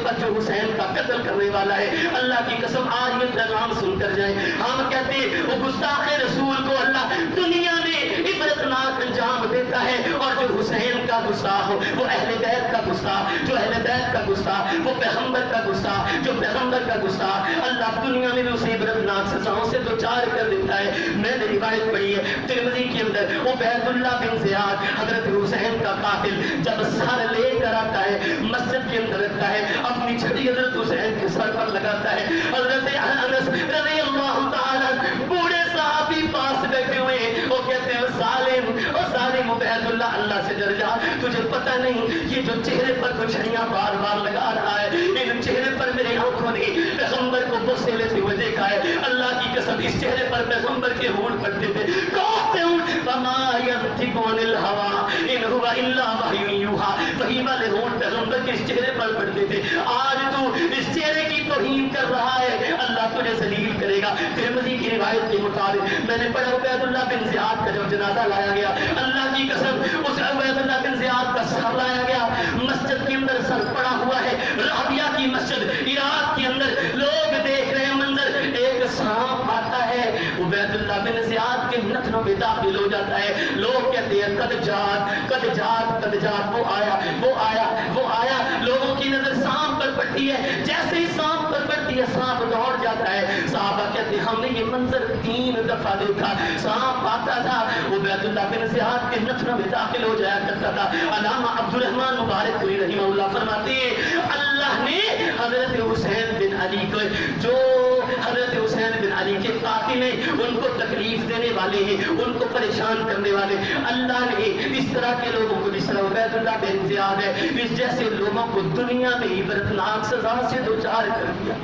پر جو حسین کا قتل کرنے والا ہے، اللہ کی قسم آج یہ پیغام سن کر جائیں. ہم کہتے ہیں وہ گستاخ رسول کو اللہ دنیا میں عبرتناک انجام دیتا ہے، اور جو حسین کا گستاخ ہو وہ اہل بیت کا گستاخ، جو اہل بیت کا گستاخ وہ پیغمبر کا گستاخ، جو پیغمبر کا گستاخ اللہ دنیا میں بھی اسے عبرتناک سزاؤں سے دوچار کر دیتا ہے. میں نے روایت پڑھی ہے ترمذی کے اندر، عبید اللہ بن زیاد حضرت حسین کا قاتل جب سر لے کر آتا ہے مسجد کے اندر رکھتا ہے، اپنی چھڑی حضرت حسین کے سر پر لگاتا ہے. حضرت انس رضی اللہ تعالی بوڑھے صحابی پاس بیٹھے ہوئے ہیں، وہ کہتے ہیں ظالم عبید اللہ، اللہ سے ڈر جا، تجھے پتہ نہیں یہ جو چہرے پر تو چھڑیاں بار بار لگا رہا ہے، ان چہرے پر میرے آنکھوں نے پیغمبر کو بوسے لیتے ہوئے دیکھا ہے. اللہ کی قسم اس چہرے پر پیغمبر کے ہونٹ پڑتے تھے. کون سے ہونٹ؟ وما ينطق عن الهوى ان هو الا وحی یوحى. وحی والے ہونٹ پیغمبر کے اس چہرے پر پڑتے تھے. آج تو اس چہرے کی توہین کر رہا ہے، اللہ تجھے ذلیل کرے گا. ترمذی کی روایت کے مطابق میں نے پڑھا عبید اللہ بن زیاد کا جب جنازہ لایا گیا، اللہ کی قسم اس عبید اللہ بن زیاد کا سر لایا گیا، مسجد کے اندر سر پڑا ہوا ہے. رابعہ کی مسجد عراق کے اندر لوگ دیکھ رہے ہیں منظر، ایک سانپ آتا ہے عبید اللہ بن زیاد کے نتنوں میں داخل ہو جاتا ہے. لوگ کہتے ہیں قد جات قد جات قد جات، وہ آیا وہ آیا وہ آیا. لوگوں کی نظر سانپ پر پڑتی ہے، جیسے ہی سانپ پر پڑتی ہے سانپ دوڑ جاتا ہے. صحابہ کہتے ہیں ہم نے یہ منظر 3 دفعہ دیکھا. سانپ آتا تھا عبید اللہ بن زیاد کے نتنوں میں داخل ہو جایا کرتا تھا. علامہ عبد الرحمن مبارک پوری رحمہ اللہ فرماتے ہیں اللہ نے حضرت حسین بن علی کو، جو حضرت حسین بن علی کے قاتل ہیں، ان کو تکلیف دینے والے ہیں، ان کو پریشان کرنے والے، اللہ نے اس طرح کے لوگوں کو، جس طرح عبید اللہ بن زیاد ہے، اس جیسے لوگوں کو دنیا میں عبرتناک سزا سے دوچار کر دیا.